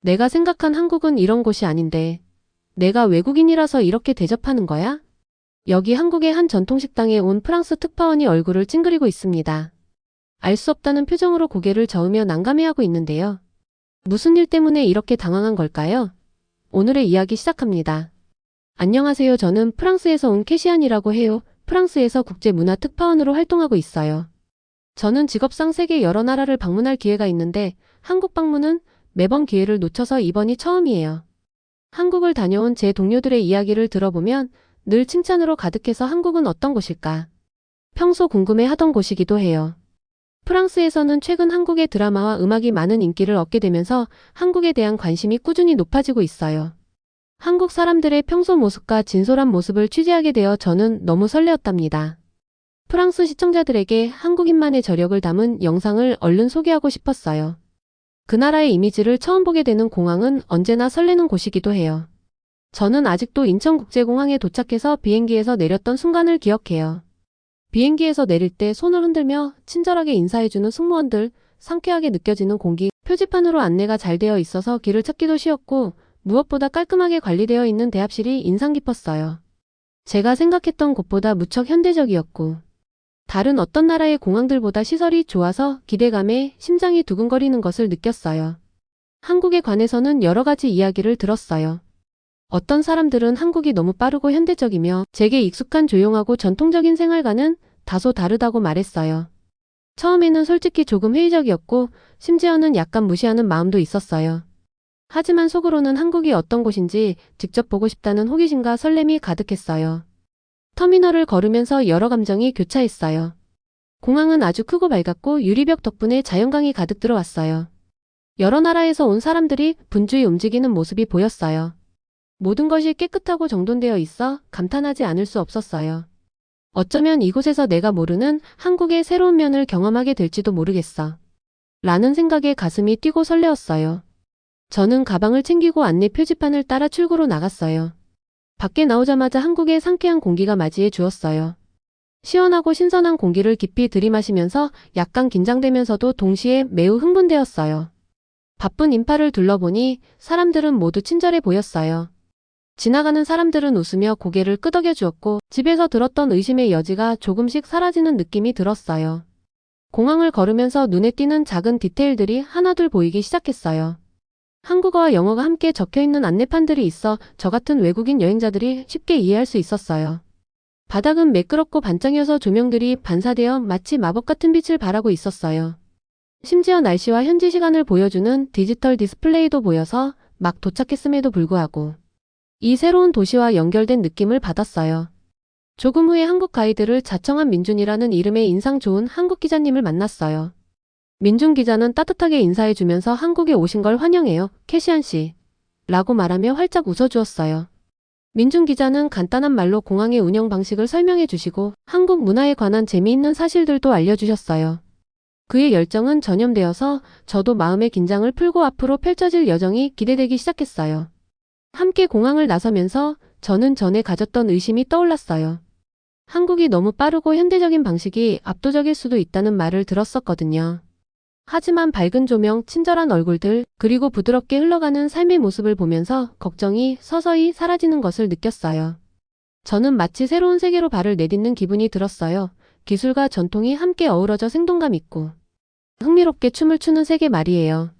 내가 생각한 한국은 이런 곳이 아닌데 내가 외국인이라서 이렇게 대접하는 거야? 여기 한국의 한 전통식당에 온 프랑스 특파원이 얼굴을 찡그리고 있습니다. 알 수 없다는 표정으로 고개를 저으며 난감해하고 있는데요. 무슨 일 때문에 이렇게 당황한 걸까요? 오늘의 이야기 시작합니다. 안녕하세요. 저는 프랑스에서 온 캐시안이라고 해요. 프랑스에서 국제문화특파원으로 활동하고 있어요. 저는 직업상 세계 여러 나라를 방문할 기회가 있는데 한국 방문은 매번 기회를 놓쳐서 이번이 처음이에요. 한국을 다녀온 제 동료들의 이야기를 들어보면 늘 칭찬으로 가득해서 한국은 어떤 곳일까? 평소 궁금해하던 곳이기도 해요. 프랑스에서는 최근 한국의 드라마와 음악이 많은 인기를 얻게 되면서 한국에 대한 관심이 꾸준히 높아지고 있어요. 한국 사람들의 평소 모습과 진솔한 모습을 취재하게 되어 저는 너무 설레었답니다. 프랑스 시청자들에게 한국인만의 저력을 담은 영상을 얼른 소개하고 싶었어요. 그 나라의 이미지를 처음 보게 되는 공항은 언제나 설레는 곳이기도 해요. 저는 아직도 인천국제공항에 도착해서 비행기에서 내렸던 순간을 기억해요. 비행기에서 내릴 때 손을 흔들며 친절하게 인사해주는 승무원들, 상쾌하게 느껴지는 공기, 표지판으로 안내가 잘 되어 있어서 길을 찾기도 쉬웠고 무엇보다 깔끔하게 관리되어 있는 대합실이 인상 깊었어요. 제가 생각했던 곳보다 무척 현대적이었고 다른 어떤 나라의 공항들보다 시설이 좋아서 기대감에 심장이 두근거리는 것을 느꼈어요. 한국에 관해서는 여러 가지 이야기를 들었어요. 어떤 사람들은 한국이 너무 빠르고 현대적이며 제게 익숙한 조용하고 전통적인 생활과는 다소 다르다고 말했어요. 처음에는 솔직히 조금 회의적이었고 심지어는 약간 무시하는 마음도 있었어요. 하지만 속으로는 한국이 어떤 곳인지 직접 보고 싶다는 호기심과 설렘이 가득했어요. 터미널을 걸으면서 여러 감정이 교차했어요. 공항은 아주 크고 밝았고 유리벽 덕분에 자연광이 가득 들어왔어요. 여러 나라에서 온 사람들이 분주히 움직이는 모습이 보였어요. 모든 것이 깨끗하고 정돈되어 있어 감탄하지 않을 수 없었어요. 어쩌면 이곳에서 내가 모르는 한국의 새로운 면을 경험하게 될지도 모르겠어. 라는 생각에 가슴이 뛰고 설레었어요. 저는 가방을 챙기고 안내 표지판을 따라 출구로 나갔어요. 밖에 나오자마자 한국의 상쾌한 공기가 맞이해 주었어요. 시원하고 신선한 공기를 깊이 들이마시면서 약간 긴장되면서도 동시에 매우 흥분되었어요. 바쁜 인파를 둘러보니 사람들은 모두 친절해 보였어요. 지나가는 사람들은 웃으며 고개를 끄덕여 주었고 집에서 들었던 의심의 여지가 조금씩 사라지는 느낌이 들었어요. 공항을 걸으면서 눈에 띄는 작은 디테일들이 하나둘 보이기 시작했어요. 한국어와 영어가 함께 적혀있는 안내판들이 있어 저 같은 외국인 여행자들이 쉽게 이해할 수 있었어요. 바닥은 매끄럽고 반짝여서 조명들이 반사되어 마치 마법 같은 빛을 발하고 있었어요. 심지어 날씨와 현지 시간을 보여주는 디지털 디스플레이도 보여서 막 도착했음에도 불구하고 이 새로운 도시와 연결된 느낌을 받았어요. 조금 후에 한국 가이드를 자청한 민준이라는 이름의 인상 좋은 한국 기자님을 만났어요. 민준 기자는 따뜻하게 인사해주면서 한국에 오신 걸 환영해요, 캐시안 씨. 라고 말하며 활짝 웃어주었어요. 민준 기자는 간단한 말로 공항의 운영 방식을 설명해 주시고 한국 문화에 관한 재미있는 사실들도 알려주셨어요. 그의 열정은 전염되어서 저도 마음의 긴장을 풀고 앞으로 펼쳐질 여정이 기대되기 시작했어요. 함께 공항을 나서면서 저는 전에 가졌던 의심이 떠올랐어요. 한국이 너무 빠르고 현대적인 방식이 압도적일 수도 있다는 말을 들었었거든요. 하지만 밝은 조명, 친절한 얼굴들, 그리고 부드럽게 흘러가는 삶의 모습을 보면서 걱정이 서서히 사라지는 것을 느꼈어요. 저는 마치 새로운 세계로 발을 내딛는 기분이 들었어요. 기술과 전통이 함께 어우러져 생동감 있고 흥미롭게 춤을 추는 세계 말이에요.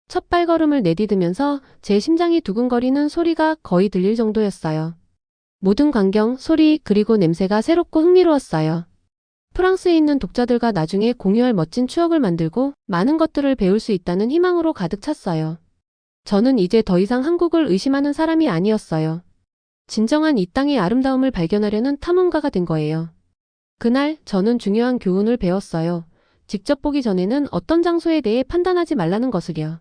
첫 발걸음을 내디디면서 제 심장이 두근거리는 소리가 거의 들릴 정도였어요. 모든 광경, 소리, 그리고 냄새가 새롭고 흥미로웠어요. 프랑스에 있는 독자들과 나중에 공유할 멋진 추억을 만들고 많은 것들을 배울 수 있다는 희망으로 가득 찼어요. 저는 이제 더 이상 한국을 의심하는 사람이 아니었어요. 진정한 이 땅의 아름다움을 발견하려는 탐험가가 된 거예요. 그날 저는 중요한 교훈을 배웠어요. 직접 보기 전에는 어떤 장소에 대해 판단하지 말라는 것을요.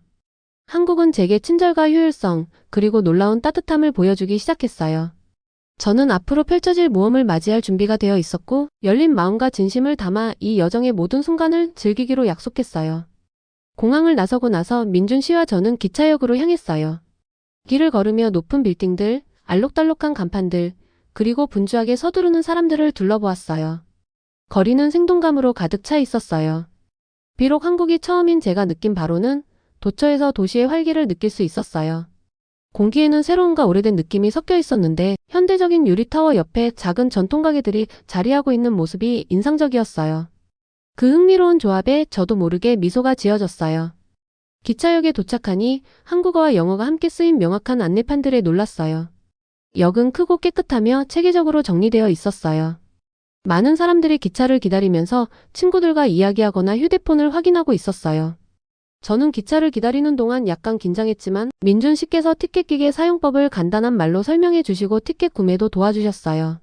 한국은 제게 친절과 효율성, 그리고 놀라운 따뜻함을 보여주기 시작했어요. 저는 앞으로 펼쳐질 모험을 맞이할 준비가 되어 있었고 열린 마음과 진심을 담아 이 여정의 모든 순간을 즐기기로 약속했어요. 공항을 나서고 나서 민준 씨와 저는 기차역으로 향했어요. 길을 걸으며 높은 빌딩들, 알록달록한 간판들, 그리고 분주하게 서두르는 사람들을 둘러보았어요. 거리는 생동감으로 가득 차 있었어요. 비록 한국이 처음인 제가 느낀 바로는 도처에서 도시의 활기를 느낄 수 있었어요. 공기에는 새로움과 오래된 느낌이 섞여 있었는데 현대적인 유리타워 옆에 작은 전통가게들이 자리하고 있는 모습이 인상적이었어요. 그 흥미로운 조합에 저도 모르게 미소가 지어졌어요. 기차역에 도착하니 한국어와 영어가 함께 쓰인 명확한 안내판들에 놀랐어요. 역은 크고 깨끗하며 체계적으로 정리되어 있었어요. 많은 사람들이 기차를 기다리면서 친구들과 이야기하거나 휴대폰을 확인하고 있었어요. 저는 기차를 기다리는 동안 약간 긴장했지만 민준 씨께서 티켓 기계 사용법을 간단한 말로 설명해 주시고 티켓 구매도 도와주셨어요.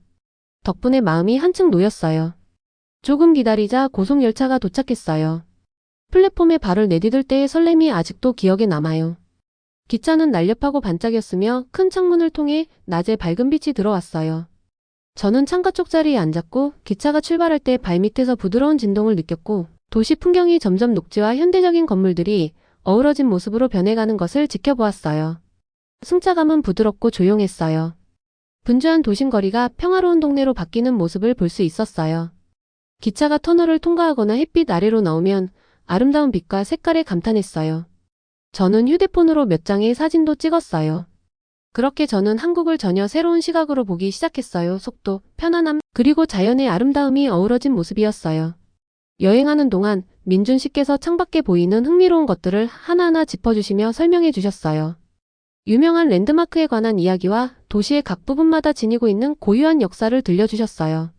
덕분에 마음이 한층 놓였어요. 조금 기다리자 고속열차가 도착했어요. 플랫폼에 발을 내디딜 때의 설렘이 아직도 기억에 남아요. 기차는 날렵하고 반짝였으며 큰 창문을 통해 낮에 밝은 빛이 들어왔어요. 저는 창가 쪽 자리에 앉았고 기차가 출발할 때 발밑에서 부드러운 진동을 느꼈고 도시 풍경이 점점 녹지와 현대적인 건물들이 어우러진 모습으로 변해가는 것을 지켜보았어요. 승차감은 부드럽고 조용했어요. 분주한 도심거리가 평화로운 동네로 바뀌는 모습을 볼 수 있었어요. 기차가 터널을 통과하거나 햇빛 아래로 나오면 아름다운 빛과 색깔에 감탄했어요. 저는 휴대폰으로 몇 장의 사진도 찍었어요. 그렇게 저는 한국을 전혀 새로운 시각으로 보기 시작했어요. 속도, 편안함, 그리고 자연의 아름다움이 어우러진 모습이었어요. 여행하는 동안 민준 씨께서 창밖에 보이는 흥미로운 것들을 하나하나 짚어주시며 설명해 주셨어요. 유명한 랜드마크에 관한 이야기와 도시의 각 부분마다 지니고 있는 고유한 역사를 들려주셨어요.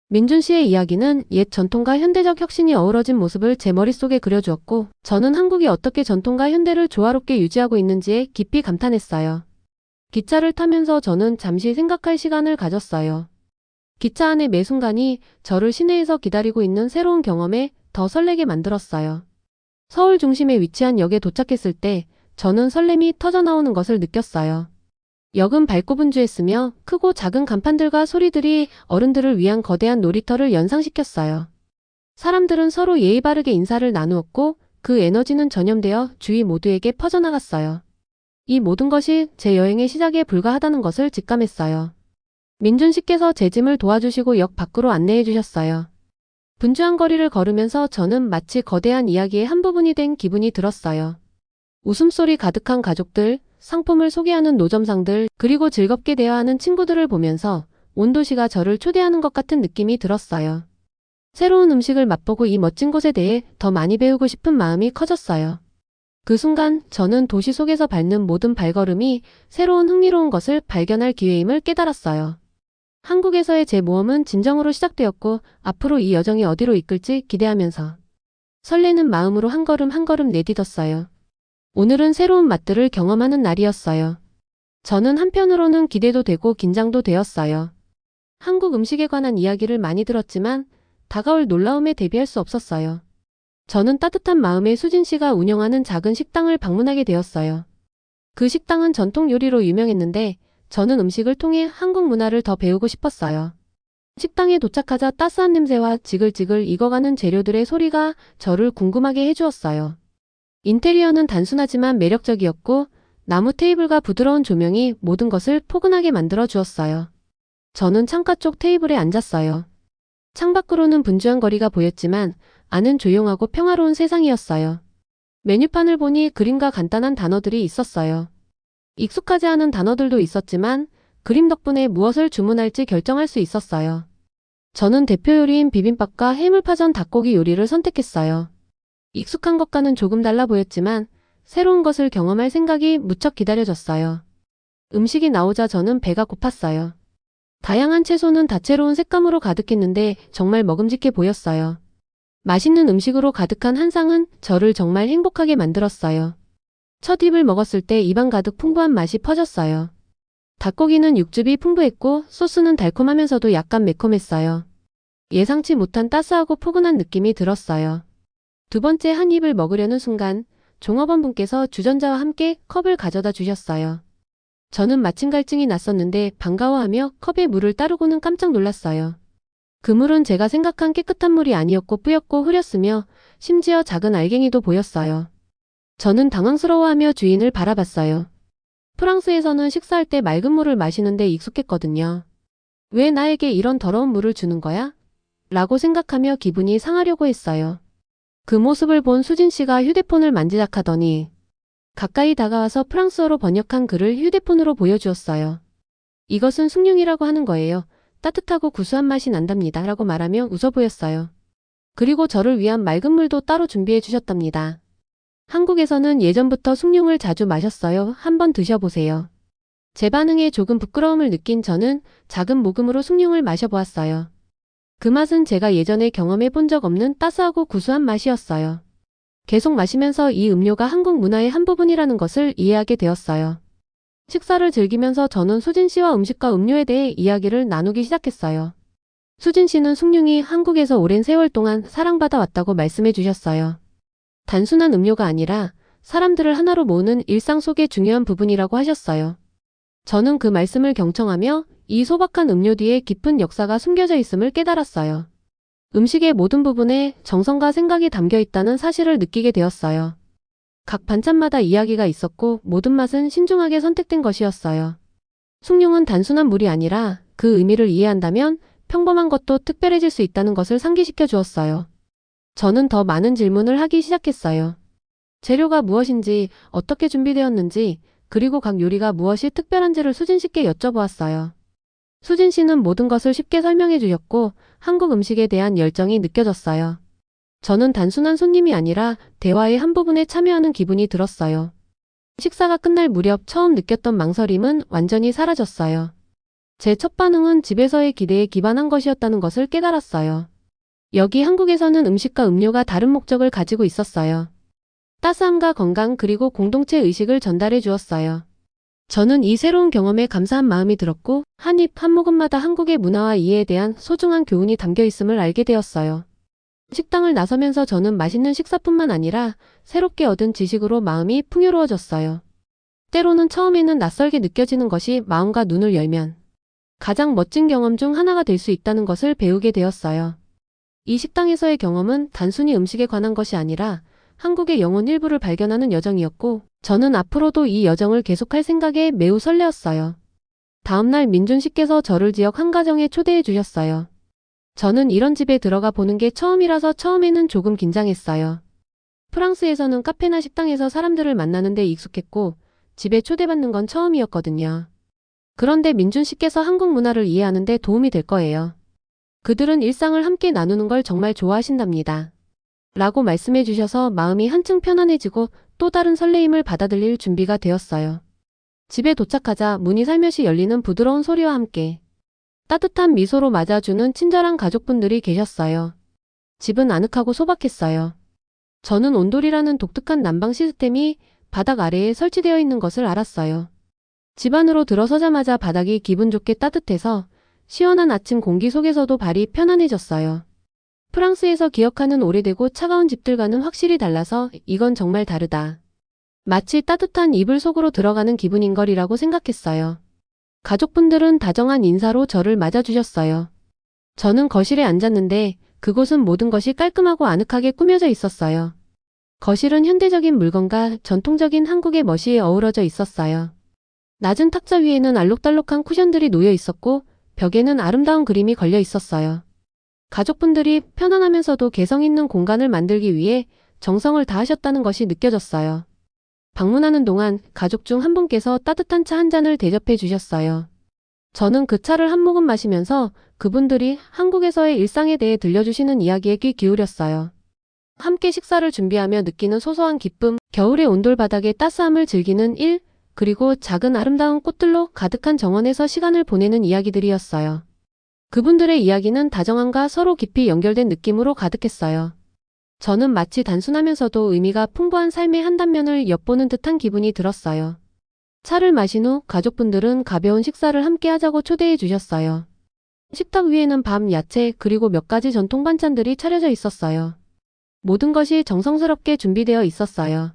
민준 씨의 이야기는 옛 전통과 현대적 혁신이 어우러진 모습을 제 머릿속에 그려주었고 저는 한국이 어떻게 전통과 현대를 조화롭게 유지하고 있는지에 깊이 감탄했어요. 기차를 타면서 저는 잠시 생각할 시간을 가졌어요. 기차 안의 매 순간이 저를 시내에서 기다리고 있는 새로운 경험에 더 설레게 만들었어요. 서울 중심에 위치한 역에 도착했을 때 저는 설렘이 터져나오는 것을 느꼈어요. 역은 밝고 분주했으며 크고 작은 간판들과 소리들이 어른들을 위한 거대한 놀이터를 연상시켰어요. 사람들은 서로 예의 바르게 인사를 나누었고 그 에너지는 전염되어 주위 모두에게 퍼져나갔어요. 이 모든 것이 제 여행의 시작에 불과하다는 것을 직감했어요. 민준 씨께서 제 짐을 도와주시고 역 밖으로 안내해 주셨어요. 분주한 거리를 걸으면서 저는 마치 거대한 이야기의 한 부분이 된 기분이 들었어요. 웃음소리 가득한 가족들, 상품을 소개하는 노점상들, 그리고 즐겁게 대화하는 친구들을 보면서 온 도시가 저를 초대하는 것 같은 느낌이 들었어요. 새로운 음식을 맛보고 이 멋진 곳에 대해 더 많이 배우고 싶은 마음이 커졌어요. 그 순간 저는 도시 속에서 밟는 모든 발걸음이 새로운 흥미로운 것을 발견할 기회임을 깨달았어요. 한국에서의 제 모험은 진정으로 시작되었고 앞으로 이 여정이 어디로 이끌지 기대하면서 설레는 마음으로 한 걸음 한 걸음 내딛었어요. 오늘은 새로운 맛들을 경험하는 날이었어요. 저는 한편으로는 기대도 되고 긴장도 되었어요. 한국 음식에 관한 이야기를 많이 들었지만 다가올 놀라움에 대비할 수 없었어요. 저는 따뜻한 마음에 수진 씨가 운영하는 작은 식당을 방문하게 되었어요. 그 식당은 전통 요리로 유명했는데 저는 음식을 통해 한국 문화를 더 배우고 싶었어요. 식당에 도착하자 따스한 냄새와 지글지글 익어가는 재료들의 소리가 저를 궁금하게 해주었어요. 인테리어는 단순하지만 매력적이었고 나무 테이블과 부드러운 조명이 모든 것을 포근하게 만들어 주었어요. 저는 창가 쪽 테이블에 앉았어요. 창밖으로는 분주한 거리가 보였지만 안은 조용하고 평화로운 세상이었어요. 메뉴판을 보니 그림과 간단한 단어들이 있었어요. 익숙하지 않은 단어들도 있었지만 그림 덕분에 무엇을 주문할지 결정할 수 있었어요. 저는 대표 요리인 비빔밥과 해물파전 닭고기 요리를 선택했어요. 익숙한 것과는 조금 달라 보였지만 새로운 것을 경험할 생각이 무척 기다려졌어요. 음식이 나오자 저는 배가 고팠어요. 다양한 채소는 다채로운 색감으로 가득했는데 정말 먹음직해 보였어요. 맛있는 음식으로 가득한 한 상은 저를 정말 행복하게 만들었어요. 첫 입을 먹었을 때 입안 가득 풍부한 맛이 퍼졌어요. 닭고기는 육즙이 풍부했고 소스는 달콤하면서도 약간 매콤했어요. 예상치 못한 따스하고 포근한 느낌이 들었어요. 두 번째 한 입을 먹으려는 순간 종업원분께서 주전자와 함께 컵을 가져다 주셨어요. 저는 마침 갈증이 났었는데 반가워하며 컵에 물을 따르고는 깜짝 놀랐어요. 그 물은 제가 생각한 깨끗한 물이 아니었고 뿌옇고 흐렸으며 심지어 작은 알갱이도 보였어요. 저는 당황스러워하며 주인을 바라봤어요. 프랑스에서는 식사할 때 맑은 물을 마시는데 익숙했거든요. 왜 나에게 이런 더러운 물을 주는 거야? 라고 생각하며 기분이 상하려고 했어요. 그 모습을 본 수진 씨가 휴대폰을 만지작하더니 가까이 다가와서 프랑스어로 번역한 글을 휴대폰으로 보여주었어요. 이것은 숭늉이라고 하는 거예요. 따뜻하고 구수한 맛이 난답니다. 라고 말하며 웃어 보였어요. 그리고 저를 위한 맑은 물도 따로 준비해 주셨답니다. 한국에서는 예전부터 숭늉을 자주 마셨어요. 한번 드셔보세요. 제 반응에 조금 부끄러움을 느낀 저는 작은 모금으로 숭늉을 마셔보았어요. 그 맛은 제가 예전에 경험해 본 적 없는 따스하고 구수한 맛이었어요. 계속 마시면서 이 음료가 한국 문화의 한 부분이라는 것을 이해하게 되었어요. 식사를 즐기면서 저는 수진 씨와 음식과 음료에 대해 이야기를 나누기 시작했어요. 수진 씨는 숭늉이 한국에서 오랜 세월 동안 사랑받아 왔다고 말씀해 주셨어요. 단순한 음료가 아니라 사람들을 하나로 모으는 일상 속의 중요한 부분이라고 하셨어요. 저는 그 말씀을 경청하며 이 소박한 음료 뒤에 깊은 역사가 숨겨져 있음을 깨달았어요. 음식의 모든 부분에 정성과 생각이 담겨 있다는 사실을 느끼게 되었어요. 각 반찬마다 이야기가 있었고 모든 맛은 신중하게 선택된 것이었어요. 숭늉은 단순한 물이 아니라 그 의미를 이해한다면 평범한 것도 특별해질 수 있다는 것을 상기시켜 주었어요. 저는 더 많은 질문을 하기 시작했어요. 재료가 무엇인지, 어떻게 준비되었는지, 그리고 각 요리가 무엇이 특별한지를 수진 씨께 여쭤보았어요. 수진 씨는 모든 것을 쉽게 설명해 주셨고 한국 음식에 대한 열정이 느껴졌어요. 저는 단순한 손님이 아니라 대화의 한 부분에 참여하는 기분이 들었어요. 식사가 끝날 무렵 처음 느꼈던 망설임은 완전히 사라졌어요. 제 첫 반응은 집에서의 기대에 기반한 것이었다는 것을 깨달았어요. 여기 한국에서는 음식과 음료가 다른 목적을 가지고 있었어요. 따스함과 건강 그리고 공동체 의식을 전달해 주었어요. 저는 이 새로운 경험에 감사한 마음이 들었고 한 입 한 모금마다 한국의 문화와 이해에 대한 소중한 교훈이 담겨 있음을 알게 되었어요. 식당을 나서면서 저는 맛있는 식사뿐만 아니라 새롭게 얻은 지식으로 마음이 풍요로워졌어요. 때로는 처음에는 낯설게 느껴지는 것이 마음과 눈을 열면 가장 멋진 경험 중 하나가 될 수 있다는 것을 배우게 되었어요. 이 식당에서의 경험은 단순히 음식에 관한 것이 아니라 한국의 영혼 일부를 발견하는 여정이었고 저는 앞으로도 이 여정을 계속할 생각에 매우 설레었어요. 다음날 민준 씨께서 저를 지역 한 가정에 초대해 주셨어요. 저는 이런 집에 들어가 보는 게 처음이라서 처음에는 조금 긴장했어요. 프랑스에서는 카페나 식당에서 사람들을 만나는 데 익숙했고 집에 초대받는 건 처음이었거든요. 그런데 민준 씨께서 한국 문화를 이해하는 데 도움이 될 거예요. 그들은 일상을 함께 나누는 걸 정말 좋아하신답니다. 라고 말씀해 주셔서 마음이 한층 편안해지고 또 다른 설레임을 받아들일 준비가 되었어요. 집에 도착하자 문이 살며시 열리는 부드러운 소리와 함께 따뜻한 미소로 맞아주는 친절한 가족분들이 계셨어요. 집은 아늑하고 소박했어요. 저는 온돌이라는 독특한 난방 시스템이 바닥 아래에 설치되어 있는 것을 알았어요. 집 안으로 들어서자마자 바닥이 기분 좋게 따뜻해서 시원한 아침 공기 속에서도 발이 편안해졌어요. 프랑스에서 기억하는 오래되고 차가운 집들과는 확실히 달라서 이건 정말 다르다. 마치 따뜻한 이불 속으로 들어가는 기분인걸이라고 생각했어요. 가족분들은 다정한 인사로 저를 맞아주셨어요. 저는 거실에 앉았는데 그곳은 모든 것이 깔끔하고 아늑하게 꾸며져 있었어요. 거실은 현대적인 물건과 전통적인 한국의 멋이 어우러져 있었어요. 낮은 탁자 위에는 알록달록한 쿠션들이 놓여 있었고 벽에는 아름다운 그림이 걸려 있었어요. 가족분들이 편안하면서도 개성 있는 공간을 만들기 위해 정성을 다하셨다는 것이 느껴졌어요. 방문하는 동안 가족 중 한 분께서 따뜻한 차 한 잔을 대접해 주셨어요. 저는 그 차를 한 모금 마시면서 그분들이 한국에서의 일상에 대해 들려주시는 이야기에 귀 기울였어요. 함께 식사를 준비하며 느끼는 소소한 기쁨, 겨울의 온돌 바닥의 따스함을 즐기는 일, 그리고 작은 아름다운 꽃들로 가득한 정원에서 시간을 보내는 이야기들이었어요. 그분들의 이야기는 다정함과 서로 깊이 연결된 느낌으로 가득했어요. 저는 마치 단순하면서도 의미가 풍부한 삶의 한 단면을 엿보는 듯한 기분이 들었어요. 차를 마신 후 가족분들은 가벼운 식사를 함께 하자고 초대해 주셨어요. 식탁 위에는 밥, 야채, 그리고 몇 가지 전통 반찬들이 차려져 있었어요. 모든 것이 정성스럽게 준비되어 있었어요.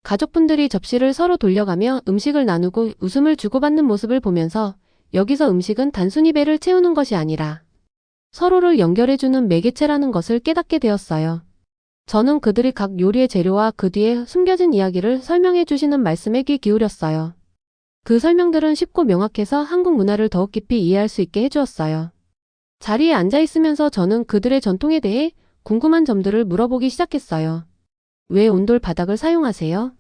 가족분들이 접시를 서로 돌려가며 음식을 나누고 웃음을 주고받는 모습을 보면서 여기서 음식은 단순히 배를 채우는 것이 아니라 서로를 연결해주는 매개체라는 것을 깨닫게 되었어요. 저는 그들이 각 요리의 재료와 그 뒤에 숨겨진 이야기를 설명해 주시는 말씀에 귀 기울였어요. 그 설명들은 쉽고 명확해서 한국 문화를 더욱 깊이 이해할 수 있게 해주었어요. 자리에 앉아 있으면서 저는 그들의 전통에 대해 궁금한 점들을 물어보기 시작했어요. 왜 온돌 바닥을 사용하세요?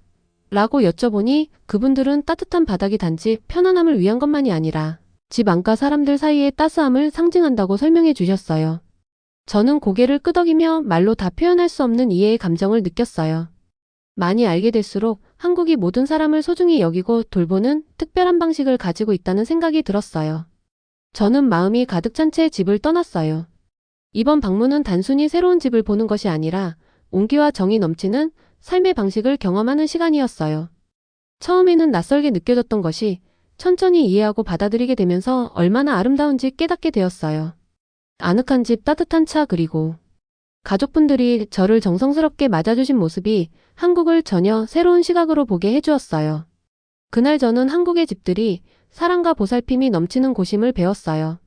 라고 여쭤보니 그분들은 따뜻한 바닥이 단지 편안함을 위한 것만이 아니라 집 안과 사람들 사이의 따스함을 상징한다고 설명해 주셨어요. 저는 고개를 끄덕이며 말로 다 표현할 수 없는 이해의 감정을 느꼈어요. 많이 알게 될수록 한국이 모든 사람을 소중히 여기고 돌보는 특별한 방식을 가지고 있다는 생각이 들었어요. 저는 마음이 가득 찬 채 집을 떠났어요. 이번 방문은 단순히 새로운 집을 보는 것이 아니라 온기와 정이 넘치는 삶의 방식을 경험하는 시간이었어요. 처음에는 낯설게 느껴졌던 것이 천천히 이해하고 받아들이게 되면서 얼마나 아름다운지 깨닫게 되었어요. 아늑한 집, 따뜻한 차, 그리고 가족분들이 저를 정성스럽게 맞아주신 모습이 한국을 전혀 새로운 시각으로 보게 해주었어요. 그날 저는 한국의 집들이 사랑과 보살핌이 넘치는 곳임을 배웠어요.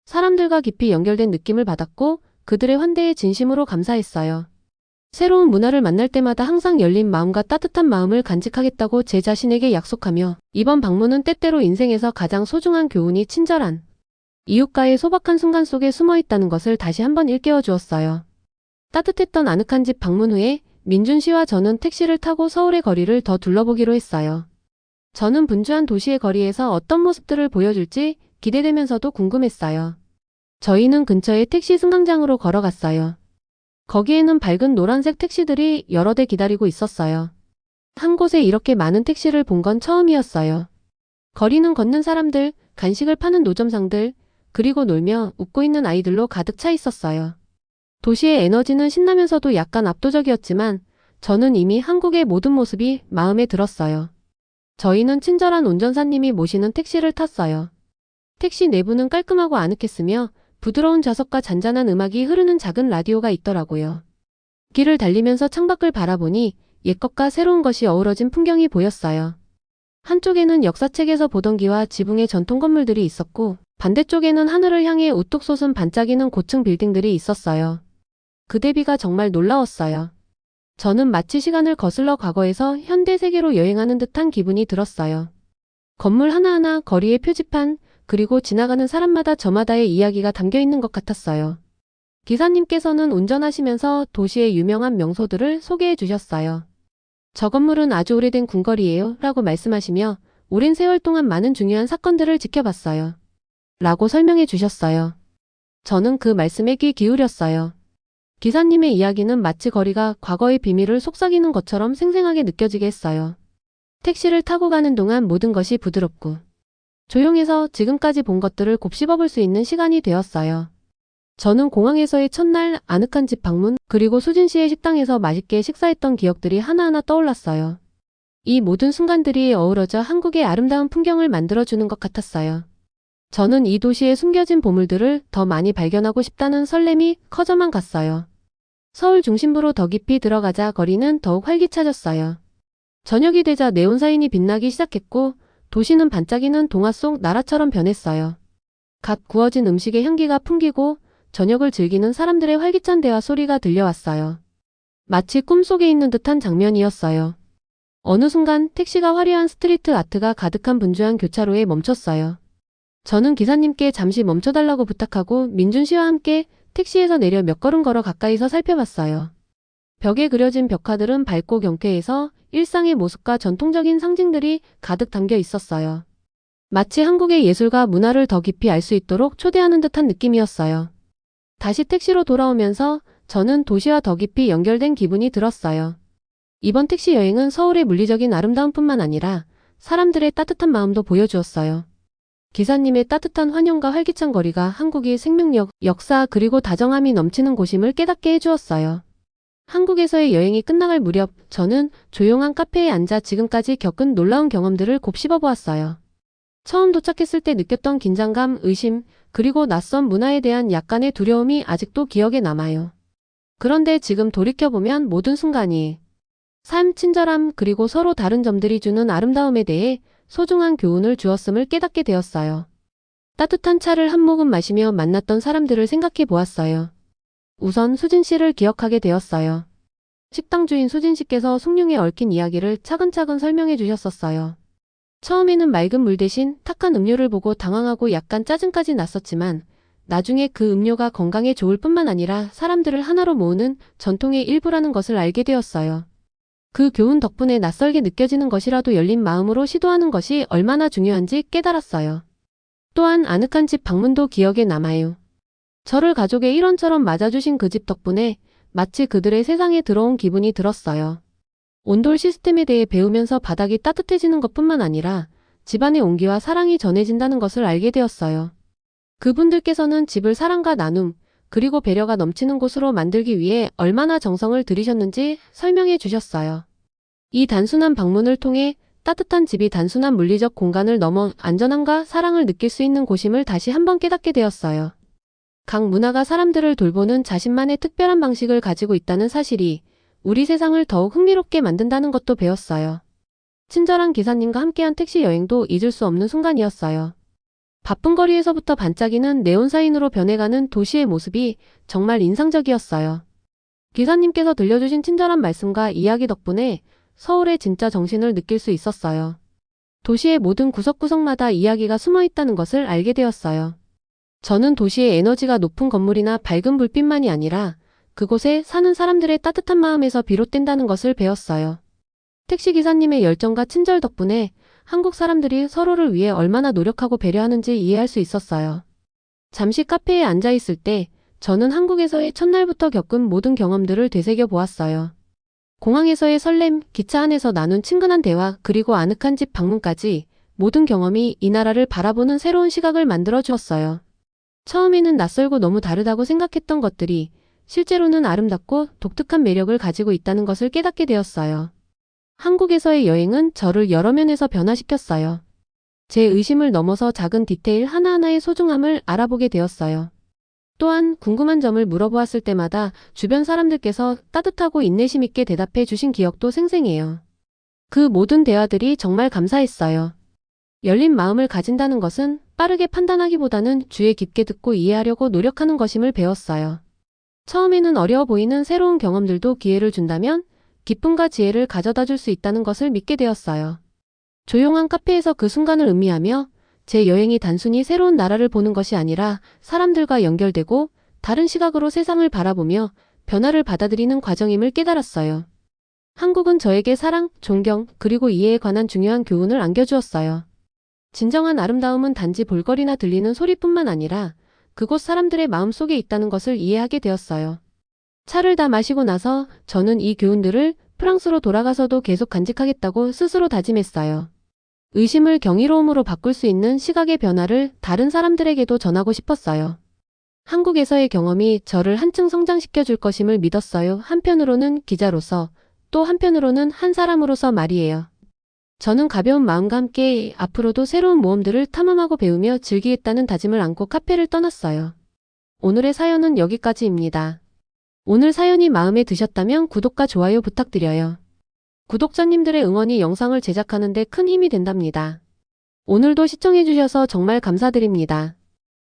사람들과 깊이 연결된 느낌을 받았고 그들의 환대에 진심으로 감사했어요. 새로운 문화를 만날 때마다 항상 열린 마음과 따뜻한 마음을 간직하겠다고 제 자신에게 약속하며 이번 방문은 때때로 인생에서 가장 소중한 교훈이 친절한 이웃과의 소박한 순간 속에 숨어 있다는 것을 다시 한번 일깨워 주었어요. 따뜻했던 아늑한 집 방문 후에 민준 씨와 저는 택시를 타고 서울의 거리를 더 둘러보기로 했어요. 저는 분주한 도시의 거리에서 어떤 모습들을 보여줄지 기대되면서도 궁금했어요. 저희는 근처의 택시 승강장으로 걸어갔어요. 거기에는 밝은 노란색 택시들이 여러 대 기다리고 있었어요. 한 곳에 이렇게 많은 택시를 본 건 처음이었어요. 거리는 걷는 사람들, 간식을 파는 노점상들, 그리고 놀며 웃고 있는 아이들로 가득 차 있었어요. 도시의 에너지는 신나면서도 약간 압도적이었지만 저는 이미 한국의 모든 모습이 마음에 들었어요. 저희는 친절한 운전사님이 모시는 택시를 탔어요. 택시 내부는 깔끔하고 아늑했으며 부드러운 좌석과 잔잔한 음악이 흐르는 작은 라디오가 있더라고요. 길을 달리면서 창밖을 바라보니 옛것과 새로운 것이 어우러진 풍경이 보였어요. 한쪽에는 역사책에서 보던 기와 지붕의 전통 건물들이 있었고 반대쪽에는 하늘을 향해 우뚝 솟은 반짝이는 고층 빌딩들이 있었어요. 그 대비가 정말 놀라웠어요. 저는 마치 시간을 거슬러 과거에서 현대 세계로 여행하는 듯한 기분이 들었어요. 건물 하나하나, 거리의 표지판, 그리고 지나가는 사람마다 저마다의 이야기가 담겨 있는 것 같았어요. 기사님께서는 운전하시면서 도시의 유명한 명소들을 소개해 주셨어요. 저 건물은 아주 오래된 궁궐이에요 라고 말씀하시며 오랜 세월 동안 많은 중요한 사건들을 지켜봤어요. 라고 설명해 주셨어요. 저는 그 말씀에 귀 기울였어요. 기사님의 이야기는 마치 거리가 과거의 비밀을 속삭이는 것처럼 생생하게 느껴지게 했어요. 택시를 타고 가는 동안 모든 것이 부드럽고 조용해서 지금까지 본 것들을 곱씹어볼 수 있는 시간이 되었어요. 저는 공항에서의 첫날 아늑한 집 방문 그리고 수진 씨의 식당에서 맛있게 식사했던 기억들이 하나하나 떠올랐어요. 이 모든 순간들이 어우러져 한국의 아름다운 풍경을 만들어주는 것 같았어요. 저는 이 도시의 숨겨진 보물들을 더 많이 발견하고 싶다는 설렘이 커져만 갔어요. 서울 중심부로 더 깊이 들어가자 거리는 더욱 활기차졌어요. 저녁이 되자 네온사인이 빛나기 시작했고 도시는 반짝이는 동화 속 나라처럼 변했어요. 갓 구워진 음식의 향기가 풍기고 저녁을 즐기는 사람들의 활기찬 대화 소리가 들려왔어요. 마치 꿈속에 있는 듯한 장면이었어요. 어느 순간 택시가 화려한 스트리트 아트가 가득한 분주한 교차로에 멈췄어요. 저는 기사님께 잠시 멈춰달라고 부탁하고 민준 씨와 함께 택시에서 내려 몇 걸음 걸어 가까이서 살펴봤어요. 벽에 그려진 벽화들은 밝고 경쾌해서 일상의 모습과 전통적인 상징들이 가득 담겨 있었어요. 마치 한국의 예술과 문화를 더 깊이 알 수 있도록 초대하는 듯한 느낌이었어요. 다시 택시로 돌아오면서 저는 도시와 더 깊이 연결된 기분이 들었어요. 이번 택시 여행은 서울의 물리적인 아름다움뿐만 아니라 사람들의 따뜻한 마음도 보여주었어요. 기사님의 따뜻한 환영과 활기찬 거리가 한국의 생명력, 역사 그리고 다정함이 넘치는 곳임을 깨닫게 해주었어요. 한국에서의 여행이 끝나갈 무렵 저는 조용한 카페에 앉아 지금까지 겪은 놀라운 경험들을 곱씹어 보았어요. 처음 도착했을 때 느꼈던 긴장감, 의심, 그리고 낯선 문화에 대한 약간의 두려움이 아직도 기억에 남아요. 그런데 지금 돌이켜보면 모든 순간이 삶, 친절함, 그리고 서로 다른 점들이 주는 아름다움에 대해 소중한 교훈을 주었음을 깨닫게 되었어요. 따뜻한 차를 한 모금 마시며 만났던 사람들을 생각해 보았어요. 우선 수진 씨를 기억하게 되었어요. 식당 주인 수진 씨께서 숭늉에 얽힌 이야기를 차근차근 설명해 주셨었어요. 처음에는 맑은 물 대신 탁한 음료를 보고 당황하고 약간 짜증까지 났었지만 나중에 그 음료가 건강에 좋을 뿐만 아니라 사람들을 하나로 모으는 전통의 일부라는 것을 알게 되었어요. 그 교훈 덕분에 낯설게 느껴지는 것이라도 열린 마음으로 시도하는 것이 얼마나 중요한지 깨달았어요. 또한 아늑한 집 방문도 기억에 남아요. 저를 가족의 일원처럼 맞아주신 그 집 덕분에 마치 그들의 세상에 들어온 기분이 들었어요. 온돌 시스템에 대해 배우면서 바닥이 따뜻해지는 것뿐만 아니라 집안의 온기와 사랑이 전해진다는 것을 알게 되었어요. 그분들께서는 집을 사랑과 나눔, 그리고 배려가 넘치는 곳으로 만들기 위해 얼마나 정성을 들이셨는지 설명해 주셨어요. 이 단순한 방문을 통해 따뜻한 집이 단순한 물리적 공간을 넘어 안전함과 사랑을 느낄 수 있는 곳임을 다시 한번 깨닫게 되었어요. 각 문화가 사람들을 돌보는 자신만의 특별한 방식을 가지고 있다는 사실이 우리 세상을 더욱 흥미롭게 만든다는 것도 배웠어요. 친절한 기사님과 함께한 택시 여행도 잊을 수 없는 순간이었어요. 바쁜 거리에서부터 반짝이는 네온사인으로 변해가는 도시의 모습이 정말 인상적이었어요. 기사님께서 들려주신 친절한 말씀과 이야기 덕분에 서울의 진짜 정신을 느낄 수 있었어요. 도시의 모든 구석구석마다 이야기가 숨어 있다는 것을 알게 되었어요. 저는 도시의 에너지가 높은 건물이나 밝은 불빛만이 아니라 그곳에 사는 사람들의 따뜻한 마음에서 비롯된다는 것을 배웠어요. 택시기사님의 열정과 친절 덕분에 한국 사람들이 서로를 위해 얼마나 노력하고 배려하는지 이해할 수 있었어요. 잠시 카페에 앉아 있을 때 저는 한국에서의 첫날부터 겪은 모든 경험들을 되새겨 보았어요. 공항에서의 설렘, 기차 안에서 나눈 친근한 대화, 그리고 아늑한 집 방문까지 모든 경험이 이 나라를 바라보는 새로운 시각을 만들어 주었어요. 처음에는 낯설고 너무 다르다고 생각했던 것들이 실제로는 아름답고 독특한 매력을 가지고 있다는 것을 깨닫게 되었어요. 한국에서의 여행은 저를 여러 면에서 변화시켰어요. 제 의심을 넘어서 작은 디테일 하나하나의 소중함을 알아보게 되었어요. 또한 궁금한 점을 물어보았을 때마다 주변 사람들께서 따뜻하고 인내심 있게 대답해 주신 기억도 생생해요. 그 모든 대화들이 정말 감사했어요. 열린 마음을 가진다는 것은 빠르게 판단하기보다는 주의 깊게 듣고 이해하려고 노력하는 것임을 배웠어요. 처음에는 어려워 보이는 새로운 경험들도 기회를 준다면 기쁨과 지혜를 가져다 줄 수 있다는 것을 믿게 되었어요. 조용한 카페에서 그 순간을 음미하며 제 여행이 단순히 새로운 나라를 보는 것이 아니라 사람들과 연결되고 다른 시각으로 세상을 바라보며 변화를 받아들이는 과정임을 깨달았어요. 한국은 저에게 사랑, 존경, 그리고 이해에 관한 중요한 교훈을 안겨주었어요. 진정한 아름다움은 단지 볼거리나 들리는 소리뿐만 아니라 그곳 사람들의 마음 속에 있다는 것을 이해하게 되었어요. 차를 다 마시고 나서 저는 이 교훈들을 프랑스로 돌아가서도 계속 간직하겠다고 스스로 다짐했어요. 의심을 경이로움으로 바꿀 수 있는 시각의 변화를 다른 사람들에게도 전하고 싶었어요. 한국에서의 경험이 저를 한층 성장시켜 줄 것임을 믿었어요. 한편으로는 기자로서, 또 한편으로는 한 사람으로서 말이에요. 저는 가벼운 마음과 함께 앞으로도 새로운 모험들을 탐험하고 배우며 즐기겠다는 다짐을 안고 카페를 떠났어요. 오늘의 사연은 여기까지입니다. 오늘 사연이 마음에 드셨다면 구독과 좋아요 부탁드려요. 구독자님들의 응원이 영상을 제작하는 데 큰 힘이 된답니다. 오늘도 시청해주셔서 정말 감사드립니다.